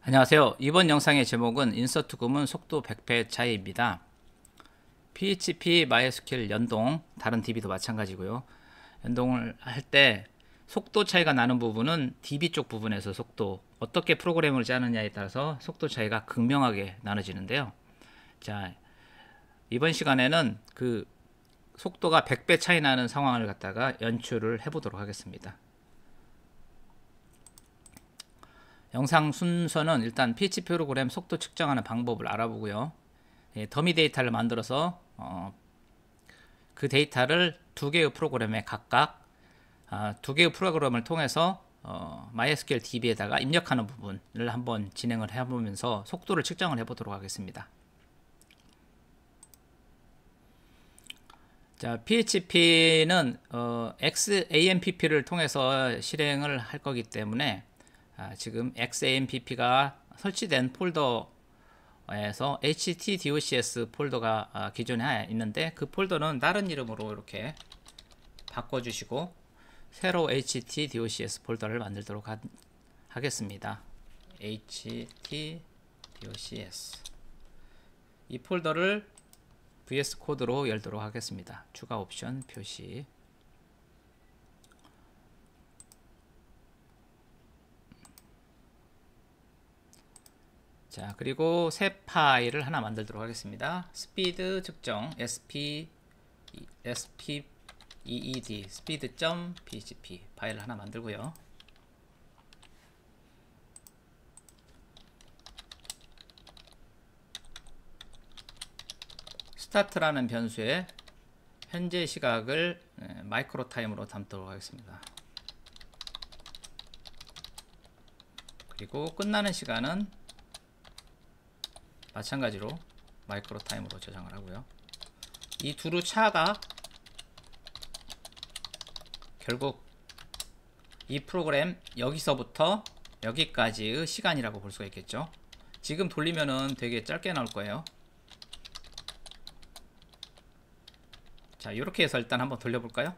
안녕하세요. 이번 영상의 제목은 인서트 구문 속도 100배 차이입니다. PHP, MySQL 연동, 다른 DB도 마찬가지고요. 연동을 할 때 속도 차이가 나는 부분은 DB 쪽 부분에서 속도, 어떻게 프로그램을 짜느냐에 따라서 속도 차이가 극명하게 나눠지는데요. 자, 이번 시간에는 그 속도가 100배 차이 나는 상황을 갖다가 연출을 해보도록 하겠습니다. 영상 순서는 일단 PHP 프로그램 속도 측정하는 방법을 알아보고요. 더미 데이터를 만들어서 그 데이터를 두 개의 프로그램에 각각 두 개의 프로그램을 통해서 MySQL DB에다가 입력하는 부분을 한번 진행을 해보면서 속도를 측정을 해보도록 하겠습니다. 자, PHP는 XAMPP를 통해서 실행을 할 거기 때문에 지금 XAMPP가 설치된 폴더에서 htdocs 폴더가 기존에 있는데 그 폴더는 다른 이름으로 이렇게 바꿔주시고 새로 htdocs 폴더를 만들도록 하겠습니다. htdocs 이 폴더를 VS 코드로 열도록 하겠습니다. 추가 옵션 표시. 자, 그리고 새 파일을 하나 만들도록 하겠습니다. 스피드 측정 speed speed.php 파일을 하나 만들고요. 스타트라는 변수에 현재 시각을 마이크로 타임으로 담도록 하겠습니다. 그리고 끝나는 시간은 마찬가지로 마이크로 타임으로 저장을 하고요. 이 두루 차가 결국 이 프로그램 여기서부터 여기까지의 시간이라고 볼 수가 있겠죠. 지금 돌리면은 되게 짧게 나올 거예요. 자, 이렇게 해서 일단 한번 돌려볼까요?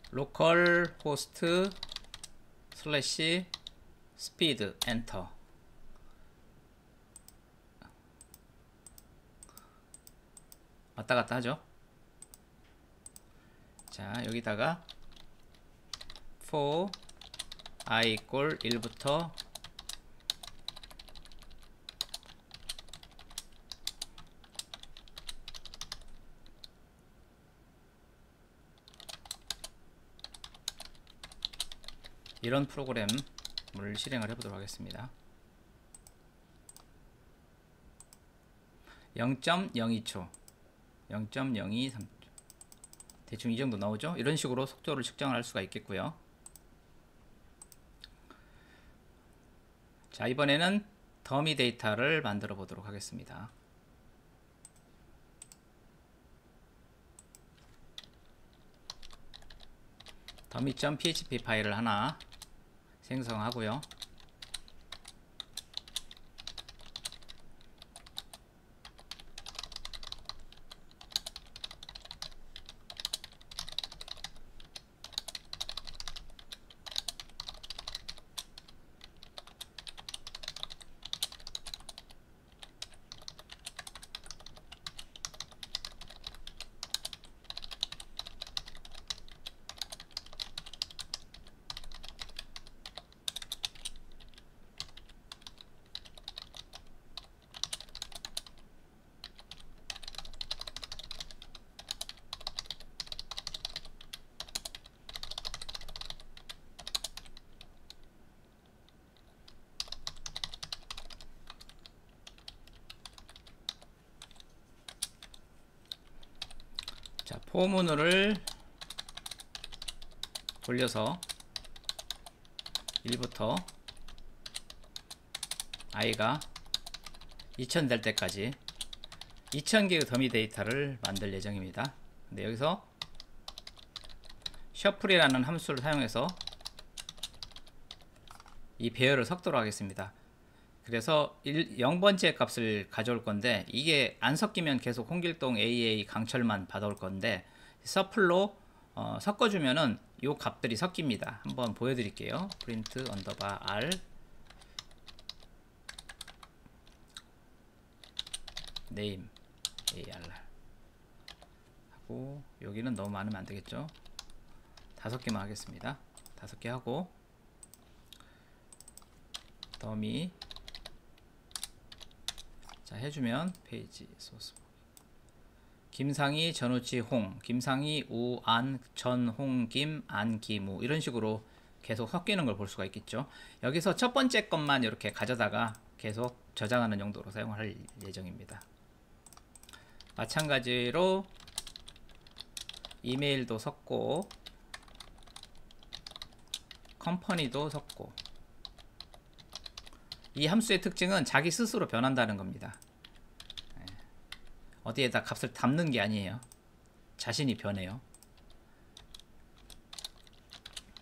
로컬 호스트 슬래시 스피드 엔터. 왔다 갔다 하죠. 자, 여기다가 for i equal 1부터 이런 프로그램을 실행을 해보도록 하겠습니다. 0.02초 0.023초 대충 이 정도 나오죠. 이런 식으로 속도를 측정을 할 수가 있겠고요. 자, 이번에는 더미 데이터를 만들어 보도록 하겠습니다. 더미.php 파일을 하나 생성하고요. 자, 포문을 돌려서 1부터 i가 2000 될 때까지 2000개의 더미 데이터를 만들 예정입니다. 근데 여기서 셔플이라는 함수를 사용해서 이 배열을 섞도록 하겠습니다. 그래서 0번째 값을 가져올 건데 이게 안 섞이면 계속 홍길동 AA 강철만 받아올 건데 서플로 섞어주면은 요 값들이 섞입니다. 한번 보여드릴게요. print underbar r name AR 하고, 여기는 너무 많으면 안 되겠죠. 5개만 하겠습니다. 5개 하고, 더미 자 해주면 페이지 소스 김상희 전우치 홍 김상희 우안 전홍 김 안기무 이런 식으로 계속 섞이는 걸 볼 수가 있겠죠. 여기서 첫 번째 것만 이렇게 가져다가 계속 저장하는 용도로 사용할 예정입니다. 마찬가지로 이메일도 섞고 컴퍼니도 섞고, 이 함수의 특징은 자기 스스로 변한다는 겁니다. 어디에다 값을 담는 게 아니에요. 자신이 변해요.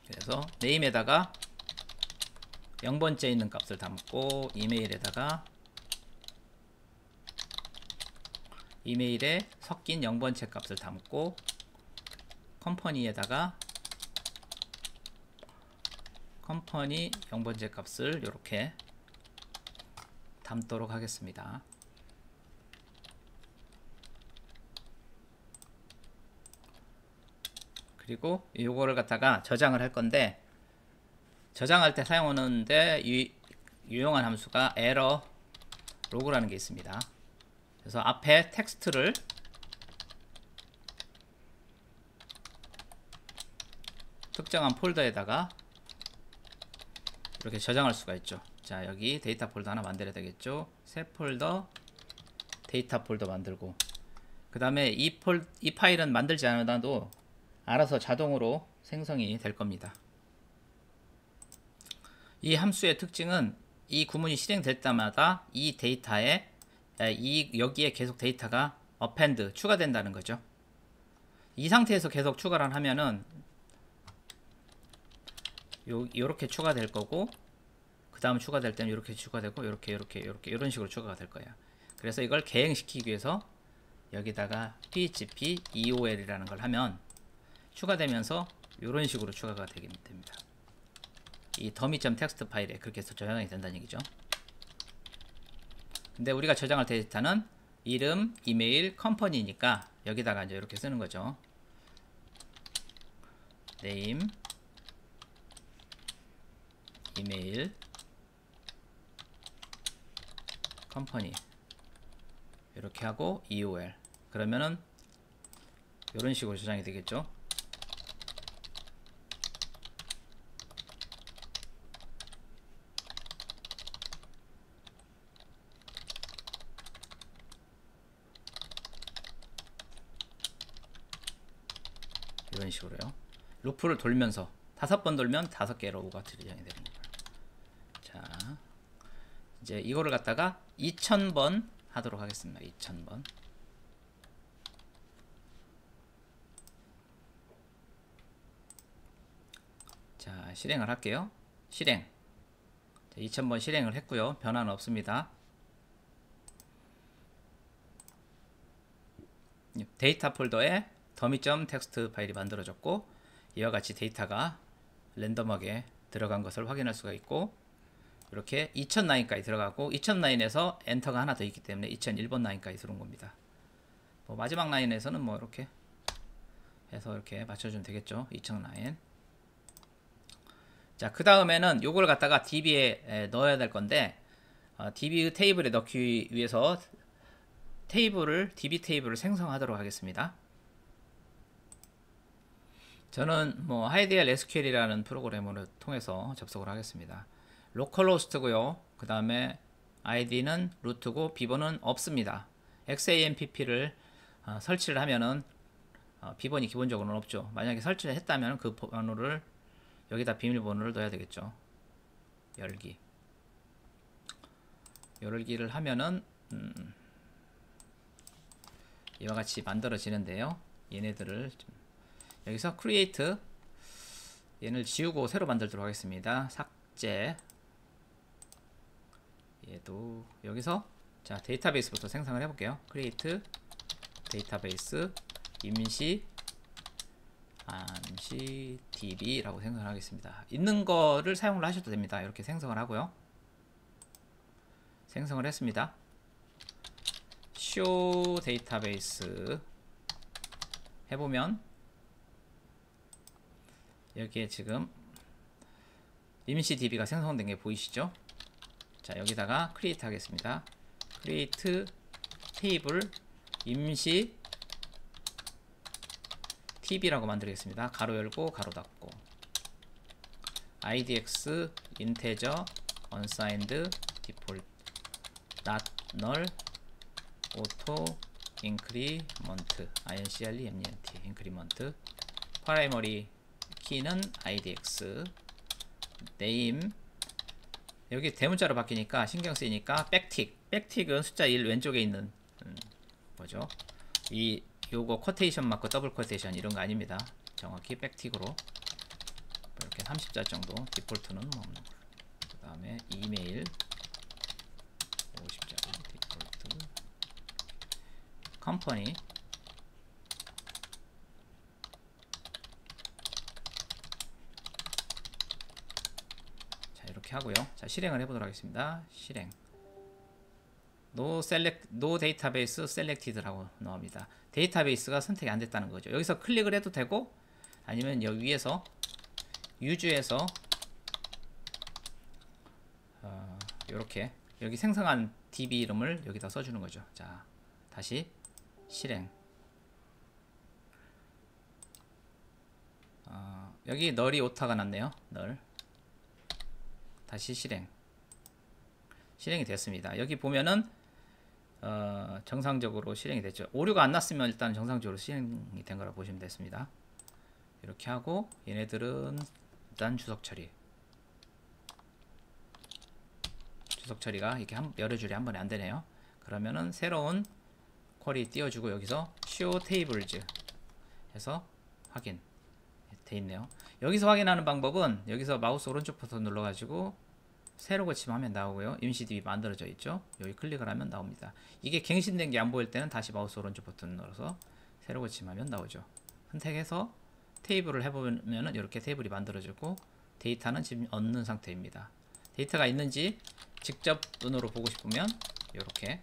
그래서 네임에다가 0번째 있는 값을 담고, 이메일에다가 이메일에 섞인 0번째 값을 담고, 컴퍼니에다가 컴퍼니 0번째 값을 이렇게 담도록 하겠습니다. 그리고 이거를 갖다가 저장을 할 건데, 저장할 때 사용하는데 유용한 함수가 error log라는 게 있습니다. 그래서 앞에 텍스트를 특정한 폴더에다가 이렇게 저장할 수가 있죠. 자, 여기 데이터 폴더 하나 만들어야 되겠죠. 새 폴더 데이터 폴더 만들고, 그 다음에 이 파일은 만들지 않아도 알아서 자동으로 생성이 될 겁니다. 이 함수의 특징은 이 구문이 실행될 때마다 이 데이터에 여기에 계속 데이터가 append 추가된다는 거죠. 이 상태에서 계속 추가를 하면은 요렇게 추가될 거고, 그 다음 추가될 때는 이렇게 추가되고, 이렇게 이런 식으로 추가가 될 거예요. 그래서 이걸 개행시키기 위해서 여기다가 php eol이라는 걸 하면 추가되면서 이런 식으로 추가가 됩니다. 이 dummy.txt 파일에 그렇게 해서 저장이 된다는 얘기죠. 근데 우리가 저장할 데이터는 이름, 이메일, 컴퍼니니까 여기다가 이제 이렇게 쓰는 거죠. name, 이메일, 컴퍼니 이렇게 하고 eol, 그러면은 이런 식으로 저장이 되겠죠. 이런 식으로요. 루프를 돌면서 5번 돌면 5개의 로우가 저장이 되는 거예요. 자, 이제 이거를 갖다가 2000번 하도록 하겠습니다. 2000번. 자, 실행을 할게요. 실행. 2000번 실행을 했고요. 변화는 없습니다. 데이터 폴더에 dummy.txt 파일이 만들어졌고, 이와 같이 데이터가 랜덤하게 들어간 것을 확인할 수가 있고, 이렇게 2000 라인까지 들어가고, 2000 라인에서 엔터가 하나 더 있기 때문에 2001번 라인까지 들어온 겁니다. 뭐 마지막 라인에서는 뭐 이렇게 해서 이렇게 맞춰주면 되겠죠. 2000 라인. 자, 그 다음에는 요걸 갖다가 DB에 넣어야 될 건데, DB 테이블에 넣기 위해서 DB 테이블을 생성하도록 하겠습니다. 저는 뭐 HiDL SQL이라는 프로그램을 통해서 접속을 하겠습니다. 로컬호스트고요. 그 다음에 ID는 루트고 비번은 없습니다. XAMPP를 설치를 하면은 비번이 기본적으로는 없죠. 만약에 설치를 했다면 그 번호를 여기다 비밀번호를 넣어야 되겠죠. 열기를 하면은 이와 같이 만들어지는데요. 얘네들을 여기서 create, 얘를 지우고 새로 만들도록 하겠습니다. 삭제. 얘도 여기서 자, 데이터베이스부터 생성을 해볼게요. create 데이터베이스 임시 암시 db라고 생성을 하겠습니다. 있는 거를 사용을 하셔도 됩니다. 이렇게 생성을 하고요. 생성을 했습니다. show 데이터베이스 해보면 여기에 지금 임시 db가 생성된 게 보이시죠? 자, 여기다가 create 하겠습니다. create 테이블 임시 tb라고 만들겠습니다. 가로 열고 가로 닫고 idx integer unsigned default not null auto increment increment primary 키는 idx name 여기 대문자로 바뀌니까 신경 쓰이니까 백틱은 숫자 1 왼쪽에 있는 뭐죠? 요거 쿼테이션 마크 더블 쿼테이션 이런 거 아닙니다. 정확히 백틱으로 이렇게 30자 정도 디폴트는 뭐 없는 거. 그 다음에 이메일 50자 디폴트 컴퍼니 자 이렇게 하고요. 자 실행을 해보도록 하겠습니다. 실행 no database selected라고 나옵니다. 데이터베이스가 선택이 안 됐다는 거죠. 여기서 클릭을 해도 되고 아니면 여기 위에서 유주에서 이렇게 여기 생성한 db 이름을 여기다 써주는 거죠. 자 다시 실행 여기 널이 오타가 났네요. 널 다시 실행이 됐습니다. 여기 보면은 정상적으로 실행이 됐죠. 오류가 안 났으면 일단 정상적으로 실행이 된 거라 보시면 됐습니다. 이렇게 하고 얘네들은 일단 주석 처리가 이렇게 여러 줄이 한 번에 안 되네요. 그러면은 새로운 쿼리 띄워주고 여기서 show tables 해서 확인 돼 있네요. 여기서 확인하는 방법은 여기서 마우스 오른쪽 버튼 눌러가지고 새로 고치면 화면 나오고요. 임시 db 만들어져 있죠. 여기 클릭을 하면 나옵니다. 이게 갱신된 게 안 보일 때는 다시 마우스 오른쪽 버튼 눌러서 새로 고치면 화면 나오죠. 선택해서 테이블을 해보면은 이렇게 테이블이 만들어지고 데이터는 지금 없는 상태입니다. 데이터가 있는지 직접 눈으로 보고 싶으면 이렇게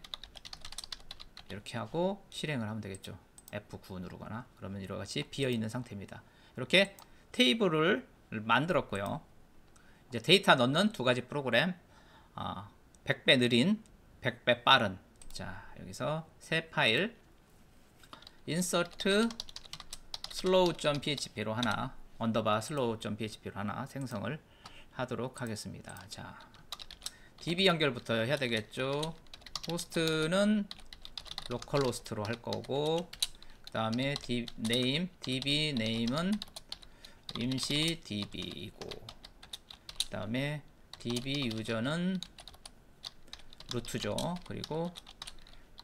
하고 실행을 하면 되겠죠. F9 누르거나 그러면 이렇게 비어있는 상태입니다. 이렇게 테이블을 만들었고요. 이제 데이터 넣는 두 가지 프로그램 100배 느린 100배 빠른 자 여기서 새 파일 insert slow.php로 하나 언더바 slow.php로 하나 생성을 하도록 하겠습니다. 자 db 연결부터 해야 되겠죠. 호스트는 localhost로 할 거고 그 다음에 db name은 임시 db이고 그 다음에 db 유저는 루트죠. 그리고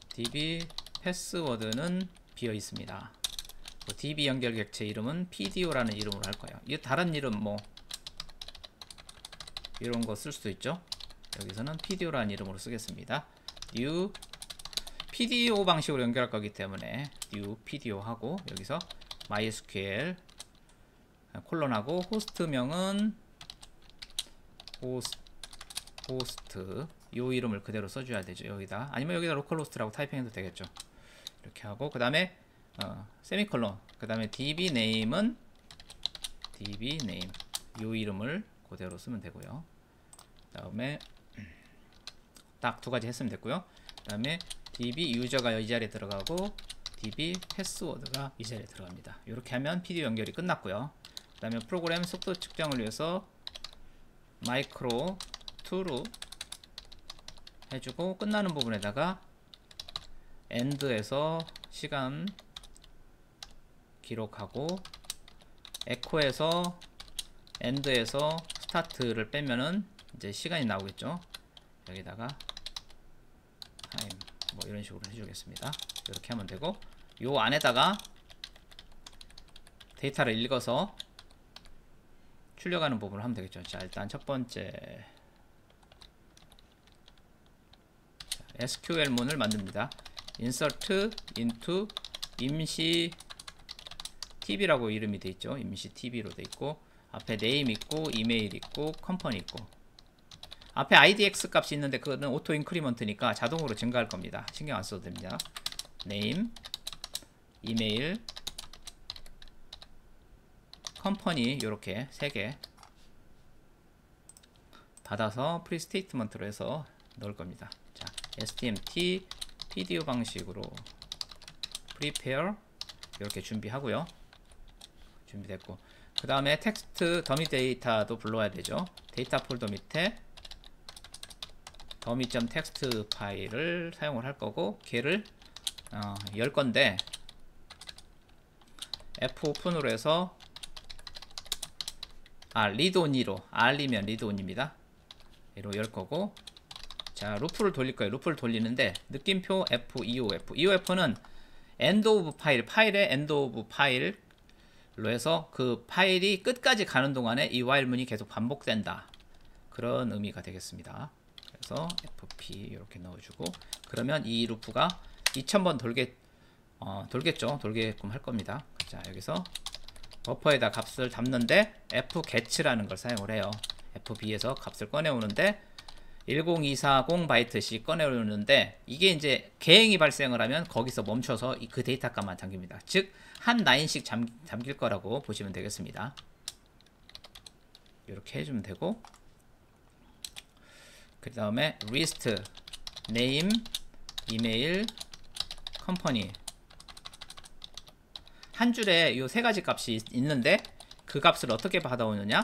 db 패스워드는 비어 있습니다. db 연결 객체 이름은 pdo라는 이름으로 할 거예요. 이 다른 이름 뭐 이런 거 쓸 수도 있죠. 여기서는 pdo라는 이름으로 쓰겠습니다. new pdo 방식으로 연결할 거기 때문에 new pdo 하고 여기서 mysql 콜론하고 호스트명은 호스트 요 이름을 그대로 써줘야 되죠. 여기다 아니면 여기다 로컬호스트라고 타이핑해도 되겠죠. 이렇게 하고 그 다음에 세미콜론 그 다음에 db name은 db name 요 이름을 그대로 쓰면 되고요. 그 다음에 딱 두 가지 했으면 됐고요. 그 다음에 db 유저가 이 자리에 들어가고 db 패스워드가 이 자리에 들어갑니다. 이렇게 하면 pdo 연결이 끝났고요. 그 다음에 프로그램 속도 측정을 위해서 마이크로 to로 해주고 끝나는 부분에다가 end에서 시간 기록하고 echo에서 end에서 start를 빼면은 이제 시간이 나오겠죠. 여기다가 time 뭐 이런 식으로 해주겠습니다. 이렇게 하면 되고 요 안에다가 데이터를 읽어서 출력하는 부분을 하면 되겠죠. 자 일단 첫 번째 SQL문을 만듭니다. insert into 임시 TV라고 이름이 돼 있죠. 임시 TV로 돼 있고, 앞에 name 있고, 이메일 있고, 컴퍼니 있고, 앞에 IDX 값이 있는데 그거는 오토 인크리먼트니까 자동으로 증가할 겁니다. 신경 안 써도 됩니다. name, 이메일, 컴퍼니 이렇게 3개 받아서 프리 스테이트먼트로 해서 넣을 겁니다. 자, STMT PDO 방식으로 prepare 이렇게 준비하고요. 준비됐고, 그 다음에 텍스트 더미 데이터도 불러야 되죠. 데이터 폴더 밑에 더미.txt 파일을 사용을 할 거고, 걔를 열 건데 F 오픈으로 해서 리드온이로, R이면 리드온입니다. 이로 열 거고, 자, 루프를 돌릴 거예요. 루프를 돌리는데 느낌표 F, EOF. EOF는 end of 파일, 파일의 end of 파일로 해서 그 파일이 끝까지 가는 동안에 이 while 문이 계속 반복된다. 그런 의미가 되겠습니다. 그래서 FP 이렇게 넣어주고, 그러면 이 루프가 2000번 돌겠죠. 돌게끔 할 겁니다. 자, 여기서 버퍼에다 값을 담는데 fget라는 걸 사용을 해요. fb에서 값을 꺼내오는데 10240 바이트씩 꺼내오는데, 이게 이제 개행이 발생을 하면 거기서 멈춰서 그 데이터 값만 잠깁니다. 즉 한 라인씩 잠길 거라고 보시면 되겠습니다. 이렇게 해주면 되고, 그 다음에 list name, 이메일, 컴퍼니 한 줄에 이 3가지 값이 있는데 그 값을 어떻게 받아오느냐,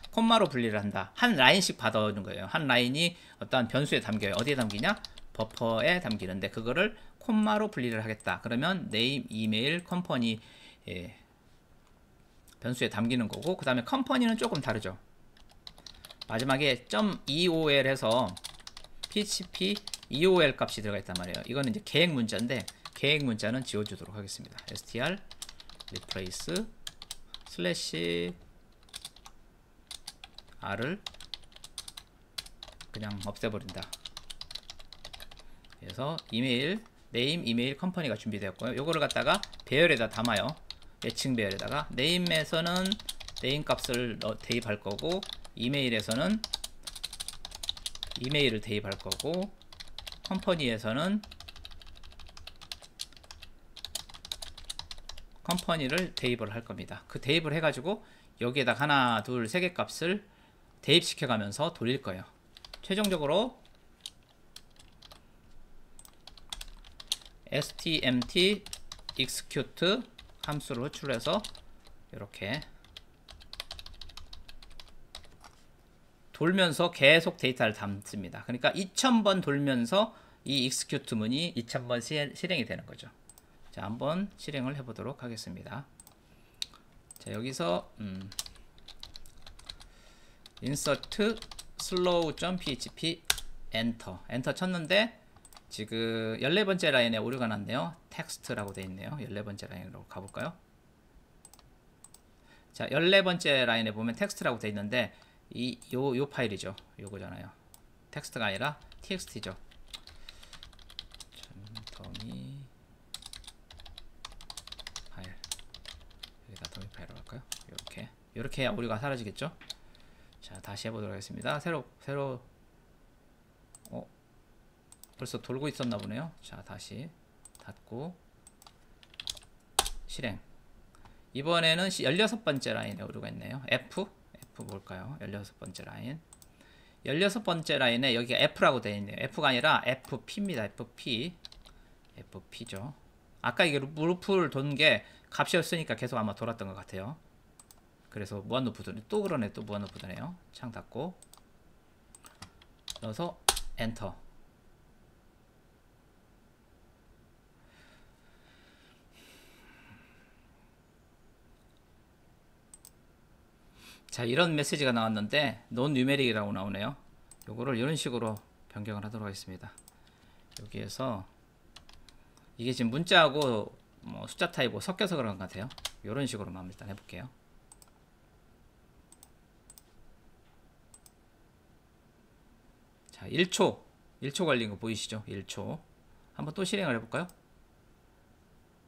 콤마로 분리를 한다. 한 라인씩 받아오는 거예요. 한 라인이 어떠한 변수에 담겨요. 어디에 담기냐, 버퍼에 담기는데 그거를 콤마로 분리를 하겠다. 그러면 name, 이메일, 컴퍼니 변수에 담기는 거고, 그 다음에 컴퍼니는 조금 다르죠. 마지막에 .eol 해서 php eol 값이 들어가 있단 말이에요. 이거는 이제 계획 문자인데 계획 문자는 지워주도록 하겠습니다. str replace 슬래시 r을 그냥 없애버린다. 그래서 이메일, 네임, 이메일, 컴퍼니가 준비되었고요. 요거를 갖다가 배열에다 담아요. 예측 배열에다가 네임에서는 네임 값을 대입할 거고, 이메일에서는 이메일을 대입할 거고, 컴퍼니에서는 컴퍼니를 대입을 할 겁니다. 그 대입을 해가지고 여기에다 하나, 둘, 3개 값을 대입시켜 가면서 돌릴 거예요. 최종적으로 stmt execute 함수를 호출해서 이렇게 돌면서 계속 데이터를 담습니다. 그러니까 2000번 돌면서 이 execute 문이 2000번 실행이 되는 거죠. 자, 한번 실행을 해보도록 하겠습니다. 자, 여기서 insert slow.php 엔터 쳤는데 지금 14번째 라인에 오류가 났네요. 텍스트라고 되어 있네요. 14번째 라인으로 가볼까요? 자, 14번째 라인에 보면 텍스트라고 되어 있는데 요 파일이죠. 요거잖아요. 텍스트가 아니라 txt죠. 더미 파일, 여기다 더미 파일로 할까요? 이렇게 해야 오류가 사라지겠죠. 자, 다시 해보도록 하겠습니다. 새로 벌써 돌고 있었나 보네요. 자, 다시 닫고 실행. 이번에는 16번째 라인에 오류가 있네요. F 뭘까요? 16번째 라인. 16번째 라인에 여기가 F라고 되어 있네요. F가 아니라 FP입니다. FP죠. 아까 이게 루프를 도는 게 값이었으니까 계속 아마 돌았던 것 같아요. 그래서 무한루프 도네. 또 그러네. 또 무한루프 도네요. 창 닫고 넣어서 엔터. 자, 이런 메시지가 나왔는데 non numeric이라고 나오네요. 요거를 이런 식으로 변경을 하도록 하겠습니다. 여기에서 이게 지금 문자하고 뭐 숫자 타입하고 섞여서 그런 것 같아요. 이런 식으로만 일단 해볼게요. 자, 1초 걸린 거 보이시죠? 1초. 한번 또 실행을 해볼까요?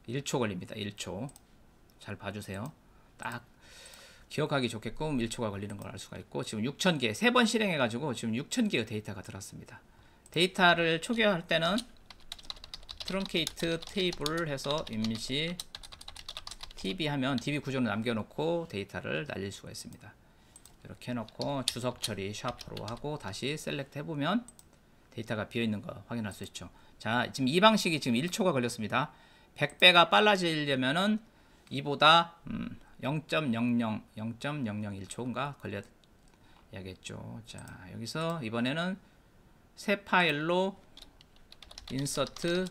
1초 걸립니다. 1초. 잘 봐주세요. 딱 기억하기 좋게끔 1초가 걸리는 걸 알 수가 있고, 지금 6000개 3번 실행해 가지고 지금 6000개의 데이터가 들었습니다. 데이터를 초기화할 때는 트렁케이트 테이블을 해서 임시 DB 하면 DB 구조를 남겨놓고 데이터를 날릴 수가 있습니다. 이렇게 해놓고 주석 처리 샤프로 하고 다시 셀렉트 해보면 데이터가 비어있는 거 확인할 수 있죠. 자, 지금 이 방식이 지금 1초가 걸렸습니다. 100배가 빨라지려면은 이보다 0.001초인가 걸려야겠죠. 자, 여기서 이번에는 새 파일로 insert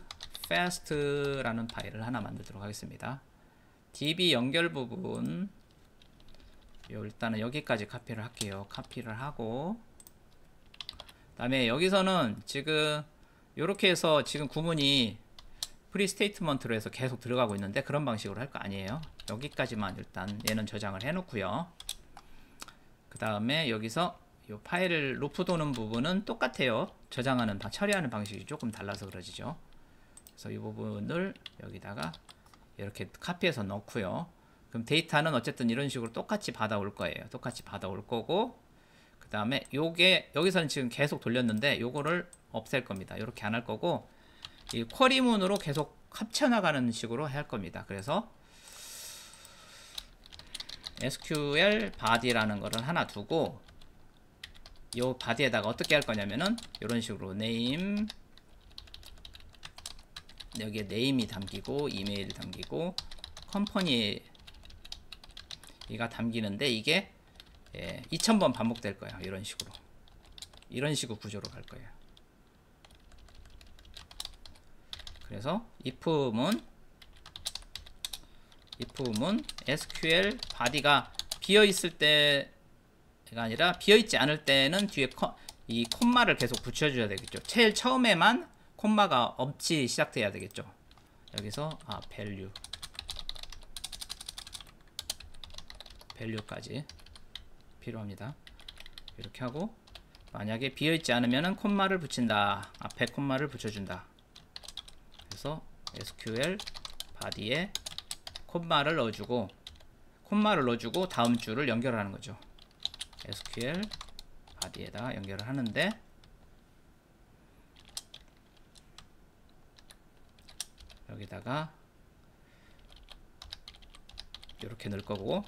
fast라는 파일을 하나 만들도록 하겠습니다. DB 연결 부분 일단은 여기까지 카피를 할게요. 카피를 하고, 그 다음에 여기서는 지금 이렇게 해서 지금 구문이 프리 스테이트먼트로 해서 계속 들어가고 있는데 그런 방식으로 할 거 아니에요. 여기까지만 일단 얘는 저장을 해 놓고요. 그 다음에 여기서 이 파일 루프 도는 부분은 똑같아요. 저장하는 처리하는 방식이 조금 달라서 그러지죠. 그래서 이 부분을 여기다가 이렇게 카피해서 넣고요. 그럼 데이터는 어쨌든 이런 식으로 똑같이 받아올 거예요. 똑같이 받아올 거고, 그 다음에 요게 여기서는 지금 계속 돌렸는데 요거를 없앨 겁니다. 이렇게 안 할 거고, 이 쿼리문으로 계속 합쳐나가는 식으로 할 겁니다. 그래서 SQL body라는 거를 하나 두고, 요 body에다가 어떻게 할 거냐면은 이런 식으로 name, 여기에 name이 담기고 이메일이 담기고 컴퍼니 이가 담기는데 이게 2000번 반복될 거예요. 이런 식으로 구조로 갈 거예요. 그래서 if문 SQL body가 비어 있을 때가 아니라 비어 있지 않을 때는 뒤에 이 콤마를 계속 붙여줘야 되겠죠. 제일 처음에만 콤마가 없이 시작돼야 되겠죠. 여기서 value까지 필요합니다. 이렇게 하고, 만약에 비어있지 않으면 콤마를 붙인다. 앞에 콤마를 붙여준다. 그래서 SQL body에 콤마를 넣어주고 다음 줄을 연결하는 거죠. SQL body에다가 연결을 하는데, 여기다가 이렇게 넣을 거고,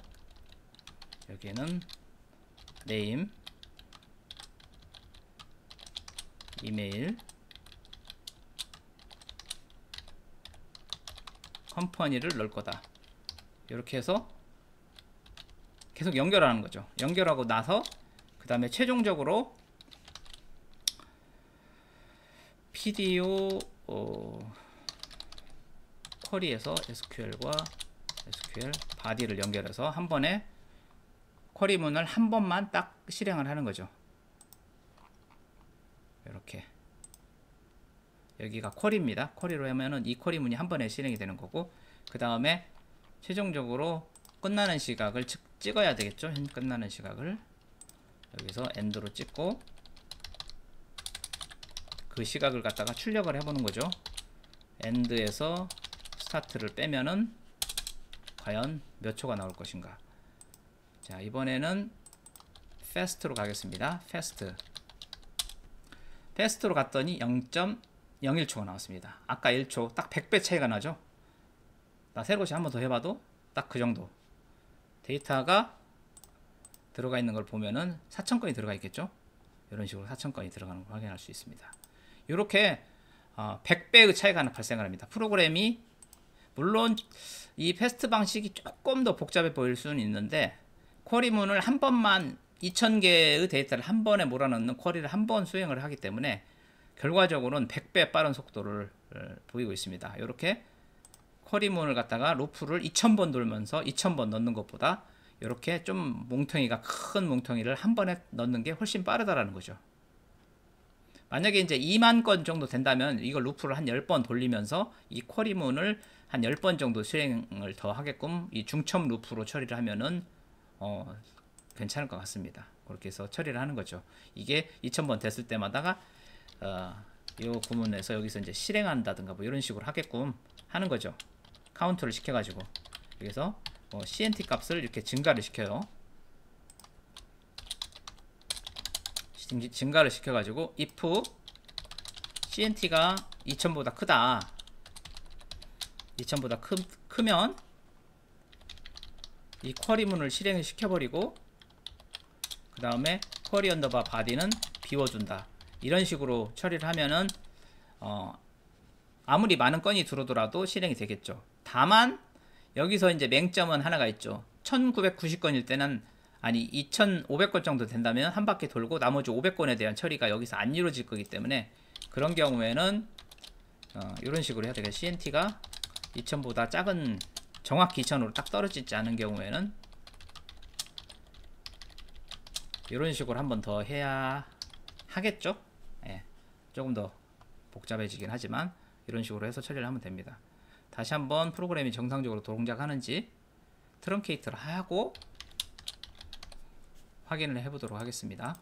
여기에는 name, 이메일, 컴퍼니를 넣을 거다. 이렇게 해서 계속 연결하는 거죠. 연결하고 나서 그 다음에 최종적으로 PDO 쿼리에서 SQL과 SQL body를 연결해서 한 번에 쿼리문을 한 번만 딱 실행을 하는 거죠. 이렇게 여기가 쿼리입니다. 쿼리로 하면은 이 쿼리문이 한 번에 실행이 되는 거고, 그 다음에 최종적으로 끝나는 시각을 찍어야 되겠죠. 끝나는 시각을 여기서 end로 찍고 그 시각을 갖다가 출력을 해보는 거죠. end에서 start를 빼면은 과연 몇 초가 나올 것인가. 자, 이번에는 fast로 가겠습니다. fast로 갔더니 0.01초가 나왔습니다. 아까 1초 딱 100배 차이가 나죠. 나 새로 한 번 더 해봐도 딱 그 정도 데이터가 들어가 있는 걸 보면은 4000건이 들어가 있겠죠. 이런 식으로 4000건이 들어가는 걸 확인할 수 있습니다. 이렇게 100배의 차이가 발생을 합니다. 프로그램이 물론 이 패스트 방식이 조금 더 복잡해 보일 수는 있는데, 쿼리문을 한 번만 2000개의 데이터를 한 번에 몰아넣는 쿼리를 한 번 수행을 하기 때문에 결과적으로는 100배 빠른 속도를 보이고 있습니다. 이렇게 쿼리문을 갖다가 루프를 2000번 돌면서 2000번 넣는 것보다 이렇게 좀 뭉텅이가 큰 뭉텅이를 한 번에 넣는 게 훨씬 빠르다라는 거죠. 만약에 이제 2만 건 정도 된다면 이걸 루프를 한 10번 돌리면서 이 쿼리문을 한 10번 정도 수행을 더 하게끔 이 중첩 루프로 처리를 하면은 괜찮을 것 같습니다. 그렇게 해서 처리를 하는 거죠. 이게 2000번 됐을 때마다가 이 구문에서 여기서 이제 실행한다든가 뭐 이런 식으로 하게끔 하는 거죠. 카운트를 시켜가지고 그래서 CNT 값을 이렇게 증가를 시켜요. 증가를 시켜가지고 if CNT가 2000보다 크다, 2000보다 크면 이 쿼리문을 실행을 시켜버리고 그 다음에 쿼리 언더바 바디는 비워준다. 이런 식으로 처리를 하면은 아무리 많은 건이 들어오더라도 실행이 되겠죠. 다만 여기서 이제 맹점은 하나가 있죠. 1990건일 때는, 아니 2500건 정도 된다면 한 바퀴 돌고 나머지 500건에 대한 처리가 여기서 안 이루어질 거기 때문에, 그런 경우에는 이런 식으로 해야 되겠죠. CNT가 2000보다 작은, 정확히 2000으로 딱 떨어지지 않은 경우에는 이런 식으로 한 번 더 해야 하겠죠. 예, 조금 더 복잡해지긴 하지만 이런 식으로 해서 처리를 하면 됩니다. 다시 한번 프로그램이 정상적으로 동작하는지 트렁케이트를 하고 확인을 해보도록 하겠습니다.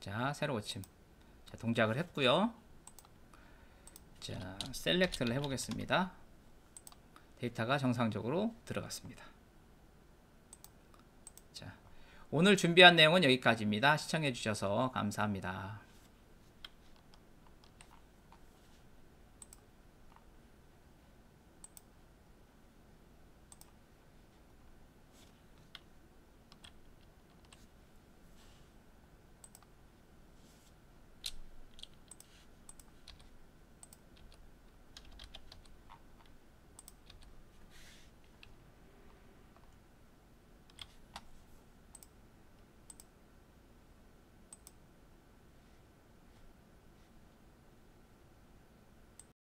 자, 새로 고침. 자, 동작을 했고요. 자, 셀렉트를 해보겠습니다. 데이터가 정상적으로 들어갔습니다. 자, 오늘 준비한 내용은 여기까지입니다. 시청해주셔서 감사합니다.